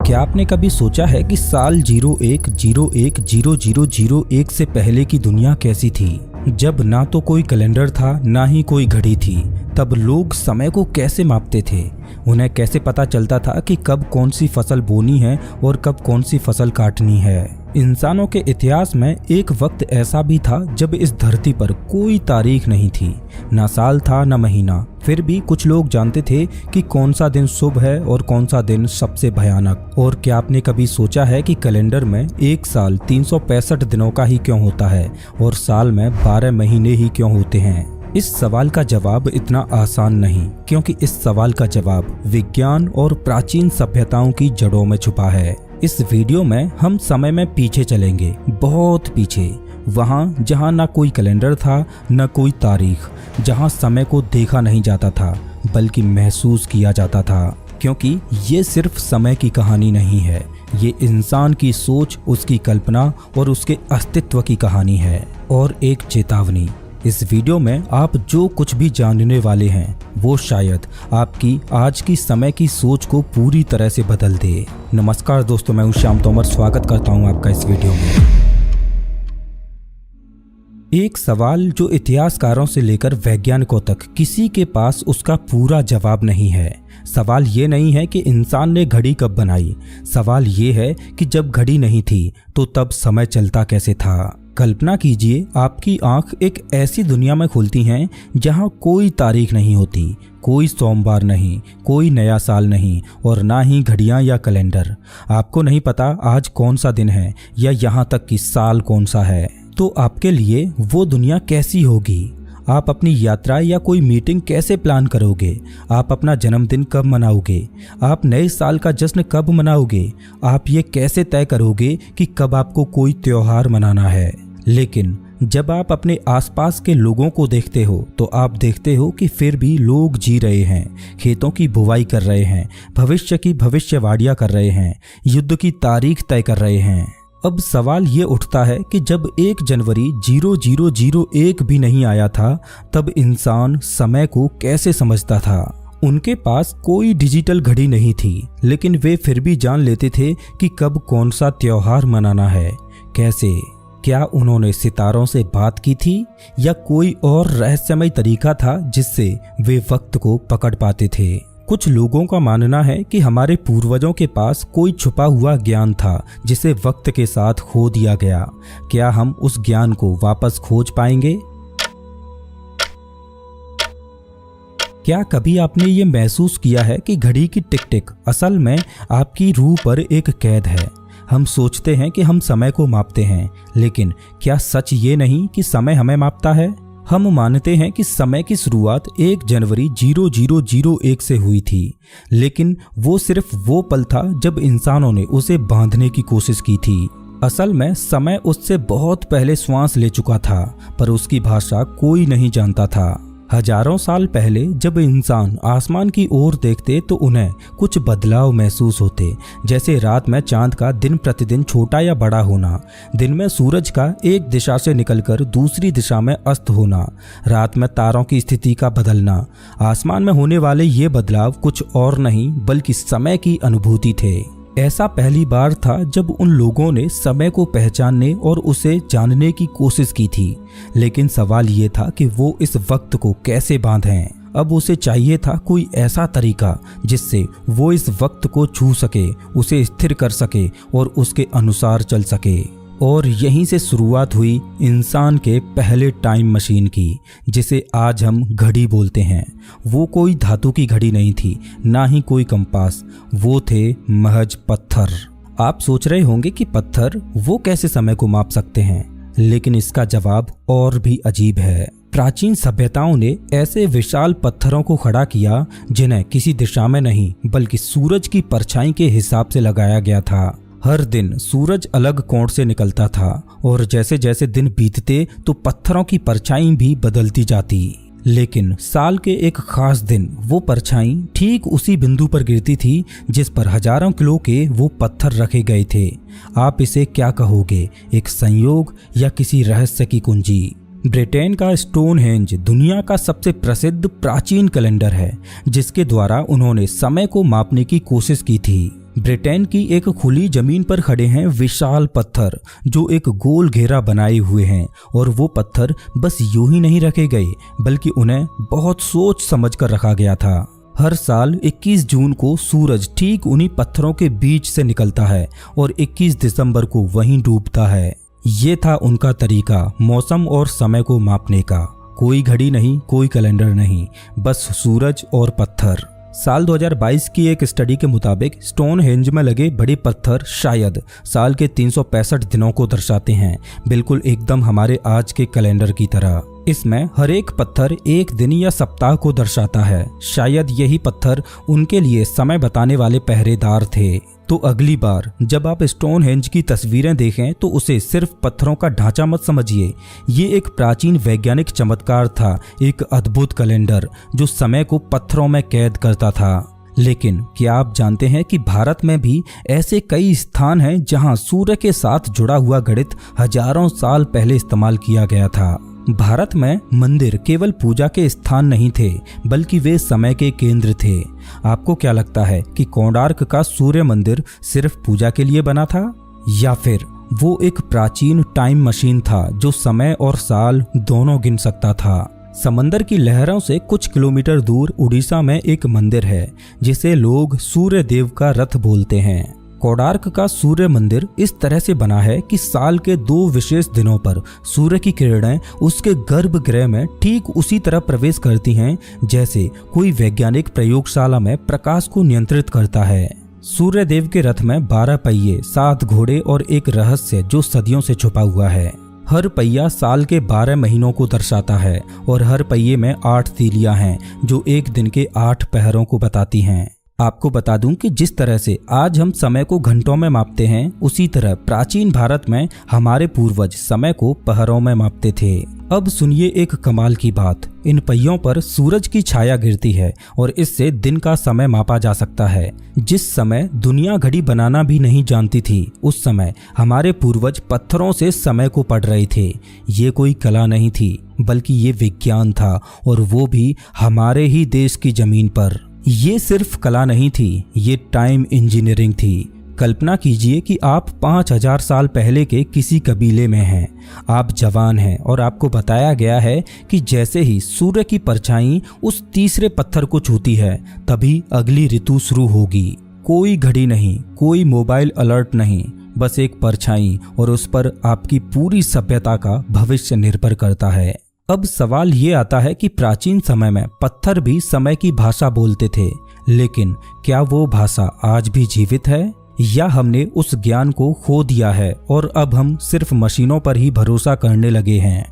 क्या आपने कभी सोचा है कि साल 01010001 से पहले की दुनिया कैसी थी, जब ना तो कोई कैलेंडर था ना ही कोई घड़ी थी। तब लोग समय को कैसे मापते थे, उन्हें कैसे पता चलता था कि कब कौन सी फसल बोनी है और कब कौन सी फसल काटनी है। इंसानों के इतिहास में एक वक्त ऐसा भी था जब इस धरती पर कोई तारीख नहीं थी, ना साल था ना महीना। फिर भी कुछ लोग जानते थे कि कौन सा दिन शुभ है और कौन सा दिन सबसे भयानक। और क्या आपने कभी सोचा है कि कैलेंडर में एक साल 365 दिनों का ही क्यों होता है और साल में 12 महीने ही क्यों होते हैं? इस सवाल का जवाब इतना आसान नहीं, क्योंकि इस सवाल का जवाब विज्ञान और प्राचीन सभ्यताओं की जड़ों में छुपा है। इस वीडियो में हम समय में पीछे चलेंगे, बहुत पीछे, वहाँ जहाँ ना कोई कैलेंडर था न कोई तारीख, जहाँ समय को देखा नहीं जाता था बल्कि महसूस किया जाता था। क्योंकि ये सिर्फ समय की कहानी नहीं है, ये इंसान की सोच, उसकी कल्पना और उसके अस्तित्व की कहानी है। और एक चेतावनी, इस वीडियो में आप जो कुछ भी जानने वाले हैं वो शायद आपकी आज की समय की सोच को पूरी तरह से बदल दे। नमस्कार दोस्तों, मैं हूं श्याम तोमर, स्वागत करता हूं आपका इस वीडियो में। एक सवाल जो इतिहासकारों से लेकर वैज्ञानिकों तक किसी के पास उसका पूरा जवाब नहीं है। सवाल ये नहीं है कि इंसान ने घड़ी कब बनाई, सवाल ये है कि जब घड़ी नहीं थी तो तब समय चलता कैसे था। कल्पना कीजिए, आपकी आंख एक ऐसी दुनिया में खुलती हैं जहां कोई तारीख नहीं होती, कोई सोमवार नहीं, कोई नया साल नहीं और ना ही घड़ियां या कैलेंडर। आपको नहीं पता आज कौन सा दिन है या यहाँ तक कि साल कौन सा है। तो आपके लिए वो दुनिया कैसी होगी? आप अपनी यात्रा या कोई मीटिंग कैसे प्लान करोगे? आप अपना जन्मदिन कब मनाओगे? आप नए साल का जश्न कब मनाओगे? आप ये कैसे तय करोगे कि कब आपको कोई त्योहार मनाना है? लेकिन जब आप अपने आसपास के लोगों को देखते हो तो आप देखते हो कि फिर भी लोग जी रहे हैं, खेतों की बुवाई कर रहे हैं, भविष्य की भविष्यवाणियां कर रहे हैं, युद्ध की तारीख तय कर रहे हैं। अब सवाल ये उठता है कि जब 1 जनवरी 0001 भी नहीं आया था तब इंसान समय को कैसे समझता था? उनके पास कोई डिजिटल घड़ी नहीं थी, लेकिन वे फिर भी जान लेते थे कि कब कौन सा त्योहार मनाना है। कैसे? क्या उन्होंने सितारों से बात की थी या कोई और रहस्यमय तरीका था जिससे वे वक्त को पकड़ पाते थे? कुछ लोगों का मानना है कि हमारे पूर्वजों के पास कोई छुपा हुआ ज्ञान था जिसे वक्त के साथ खो दिया गया। क्या हम उस ज्ञान को वापस खोज पाएंगे? क्या कभी आपने ये महसूस किया है कि घड़ी की टिक टिक असल में आपकी रूह पर एक कैद है? हम सोचते हैं कि हम समय को मापते हैं, लेकिन क्या सच ये नहीं कि समय हमें मापता है? हम मानते हैं कि समय की शुरुआत 1 जनवरी 0001 से हुई थी, लेकिन वो सिर्फ वो पल था जब इंसानों ने उसे बांधने की कोशिश की थी। असल में समय उससे बहुत पहले श्वास ले चुका था, पर उसकी भाषा कोई नहीं जानता था। हजारों साल पहले जब इंसान आसमान की ओर देखते तो उन्हें कुछ बदलाव महसूस होते, जैसे रात में चांद का दिन प्रतिदिन छोटा या बड़ा होना, दिन में सूरज का एक दिशा से निकलकर दूसरी दिशा में अस्त होना, रात में तारों की स्थिति का बदलना। आसमान में होने वाले ये बदलाव कुछ और नहीं बल्कि समय की अनुभूति थे। ऐसा पहली बार था जब उन लोगों ने समय को पहचानने और उसे जानने की कोशिश की थी, लेकिन सवाल ये था कि वो इस वक्त को कैसे बांधें। अब उसे चाहिए था कोई ऐसा तरीका जिससे वो इस वक्त को छू सके, उसे स्थिर कर सके और उसके अनुसार चल सके। और यहीं से शुरुआत हुई इंसान के पहले टाइम मशीन की, जिसे आज हम घड़ी बोलते हैं। वो कोई धातु की घड़ी नहीं थी, ना ही कोई कंपास, वो थे महज पत्थर। आप सोच रहे होंगे कि पत्थर वो कैसे समय को माप सकते हैं, लेकिन इसका जवाब और भी अजीब है। प्राचीन सभ्यताओं ने ऐसे विशाल पत्थरों को खड़ा किया जिन्हें किसी दिशा में नहीं बल्कि सूरज की परछाई के हिसाब से लगाया गया था। हर दिन सूरज अलग कोण से निकलता था और जैसे जैसे दिन बीतते तो पत्थरों की परछाई भी बदलती जाती। लेकिन साल के एक खास दिन वो परछाई ठीक उसी बिंदु पर गिरती थी जिस पर हजारों किलो के वो पत्थर रखे गए थे। आप इसे क्या कहोगे, एक संयोग या किसी रहस्य की कुंजी? ब्रिटेन का स्टोनहेंज दुनिया का सबसे प्रसिद्ध प्राचीन कैलेंडर है जिसके द्वारा उन्होंने समय को मापने की कोशिश की थी। ब्रिटेन की एक खुली जमीन पर खड़े हैं विशाल पत्थर जो एक गोल घेरा बनाए हुए हैं, और वो पत्थर बस यूं ही नहीं रखे गए बल्कि उन्हें बहुत सोच समझ कर रखा गया था। हर साल 21 जून को सूरज ठीक उन्हीं पत्थरों के बीच से निकलता है और 21 दिसंबर को वहीं डूबता है। ये था उनका तरीका मौसम और समय को मापने का। कोई घड़ी नहीं, कोई कैलेंडर नहीं, बस सूरज और पत्थर। साल 2022 की एक स्टडी के मुताबिक स्टोनहेंज में लगे बड़े पत्थर शायद साल के 365 दिनों को दर्शाते हैं, बिल्कुल एकदम हमारे आज के कैलेंडर की तरह। इसमें हर एक पत्थर एक दिन या सप्ताह को दर्शाता है। शायद यही पत्थर उनके लिए समय बताने वाले पहरेदार थे। तो अगली बार जब आप स्टोनहेंज की तस्वीरें देखें तो उसे सिर्फ पत्थरों का ढांचा मत समझिए। ये एक प्राचीन वैज्ञानिक चमत्कार था, एक अद्भुत कैलेंडर जो समय को पत्थरों में कैद करता था। लेकिन क्या आप जानते हैं कि भारत में भी ऐसे कई स्थान हैं जहां सूर्य के साथ जुड़ा हुआ गणित हजारों साल पहले इस्तेमाल किया गया था। भारत में मंदिर केवल पूजा के स्थान नहीं थे बल्कि वे समय के केंद्र थे। आपको क्या लगता है कि कोणार्क का सूर्य मंदिर सिर्फ पूजा के लिए बना था, या फिर वो एक प्राचीन टाइम मशीन था जो समय और साल दोनों गिन सकता था? समंदर की लहरों से कुछ किलोमीटर दूर उड़ीसा में एक मंदिर है जिसे लोग सूर्य देव का रथ बोलते हैं। कोणार्क का सूर्य मंदिर इस तरह से बना है कि साल के 2 विशेष दिनों पर सूर्य की किरणें उसके गर्भगृह में ठीक उसी तरह प्रवेश करती हैं जैसे कोई वैज्ञानिक प्रयोगशाला में प्रकाश को नियंत्रित करता है। सूर्य देव के रथ में 12 पहिए, 7 घोड़े और एक रहस्य जो सदियों से छुपा हुआ है। हर पहिया साल के 12 महीनों को दर्शाता है और हर पहिए में 8 तीलियां हैं जो एक दिन के 8 पहरों को बताती हैं। आपको बता दूं कि जिस तरह से आज हम समय को घंटों में मापते हैं, उसी तरह प्राचीन भारत में हमारे पूर्वज समय को पहरों में मापते थे। अब सुनिए एक कमाल की बात। इन पहियों पर सूरज की छाया गिरती है और इससे दिन का समय मापा जा सकता है। जिस समय दुनिया घड़ी बनाना भी नहीं जानती थी, उस समय हमारे पूर्वज पत्थरों से समय को पढ़ रहे थे। ये कोई कला नहीं थी बल्कि ये विज्ञान था, और वो भी हमारे ही देश की जमीन पर। ये सिर्फ कला नहीं थी, ये टाइम इंजीनियरिंग थी। कल्पना कीजिए कि आप 5000 साल पहले के किसी कबीले में हैं। आप जवान हैं और आपको बताया गया है कि जैसे ही सूर्य की परछाई उस तीसरे पत्थर को छूती है तभी अगली ऋतु शुरू होगी। कोई घड़ी नहीं, कोई मोबाइल अलर्ट नहीं, बस एक परछाई, और उस पर आपकी पूरी सभ्यता का भविष्य निर्भर करता है। अब सवाल ये आता है कि प्राचीन समय में पत्थर भी समय की भाषा बोलते थे, लेकिन क्या वो भाषा आज भी जीवित है, या हमने उस ज्ञान को खो दिया है और अब हम सिर्फ मशीनों पर ही भरोसा करने लगे हैं?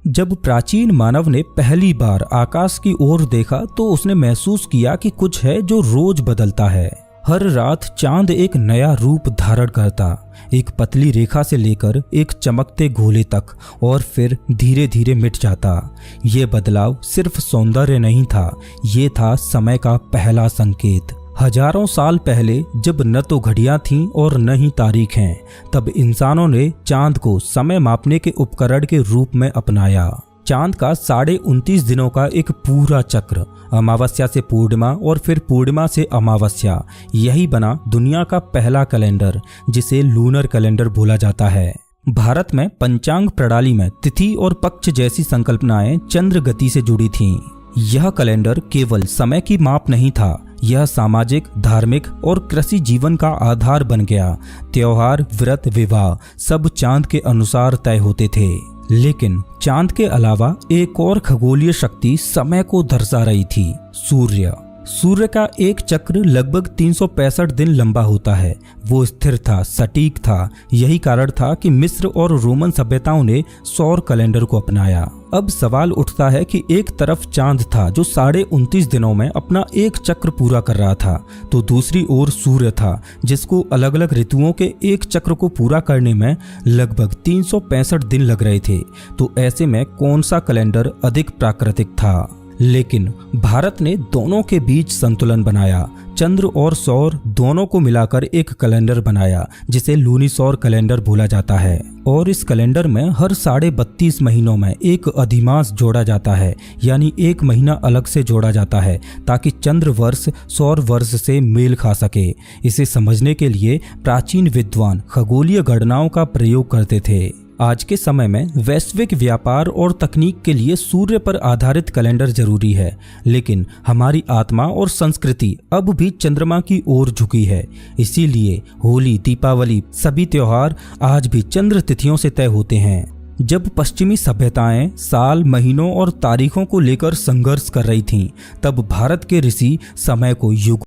जब प्राचीन मानव ने पहली बार आकाश की ओर देखा तो उसने महसूस किया कि कुछ है जो रोज बदलता है। हर रात चांद एक नया रूप धारण करता, एक पतली रेखा से लेकर एक चमकते गोले तक, और फिर धीरे धीरे मिट जाता। ये बदलाव सिर्फ सौंदर्य नहीं था, ये था समय का पहला संकेत। हजारों साल पहले जब न तो घड़ियां थीं और न ही तारीख हैं, तब इंसानों ने चांद को समय मापने के उपकरण के रूप में अपनाया। चांद का 29.5 दिनों का एक पूरा चक्र, अमावस्या से पूर्णिमा और फिर पूर्णिमा से अमावस्या, यही बना दुनिया का पहला कैलेंडर जिसे लूनर कैलेंडर बोला जाता है। भारत में पंचांग प्रणाली में तिथि और पक्ष जैसी संकल्पनाएं चंद्र गति से जुड़ी थीं। यह कैलेंडर केवल समय की माप नहीं था, यह सामाजिक, धार्मिक और कृषि जीवन का आधार बन गया। त्योहार, व्रत, विवाह सब चांद के अनुसार तय होते थे। लेकिन चांद के अलावा एक और खगोलीय शक्ति समय को दर्शा रही थी, सूर्य। सूर्य का एक चक्र लगभग 365 दिन लंबा होता है। वो स्थिर था, सटीक था। यही कारण था कि मिस्र और रोमन सभ्यताओं ने सौर कैलेंडर को अपनाया। अब सवाल उठता है कि एक तरफ चांद था जो 29.5 दिनों में अपना एक चक्र पूरा कर रहा था, तो दूसरी ओर सूर्य था जिसको अलग अलग ऋतुओं के एक चक्र को पूरा करने में लगभग 365 दिन लग रहे थे। तो ऐसे में कौन सा कैलेंडर अधिक प्राकृतिक था? लेकिन भारत ने दोनों के बीच संतुलन बनाया। चंद्र और सौर दोनों को मिलाकर एक कैलेंडर बनाया जिसे लूनीसौर कैलेंडर बोला जाता है। और इस कैलेंडर में हर 32.5 महीनों में एक अधिमास जोड़ा जाता है, यानी एक महीना अलग से जोड़ा जाता है ताकि चंद्र वर्ष सौर वर्ष से मेल खा सके। इसे समझने के लिए प्राचीन विद्वान खगोलीय गणनाओं का प्रयोग करते थे। आज के समय में वैश्विक व्यापार और तकनीक के लिए सूर्य पर आधारित कैलेंडर जरूरी है, लेकिन हमारी आत्मा और संस्कृति अब भी चंद्रमा की ओर झुकी है। इसीलिए होली, दीपावली, सभी त्योहार आज भी चंद्र तिथियों से तय होते हैं। जब पश्चिमी सभ्यताएं साल, महीनों और तारीखों को लेकर संघर्ष कर रही थीं, तब भारत के ऋषि समय को युग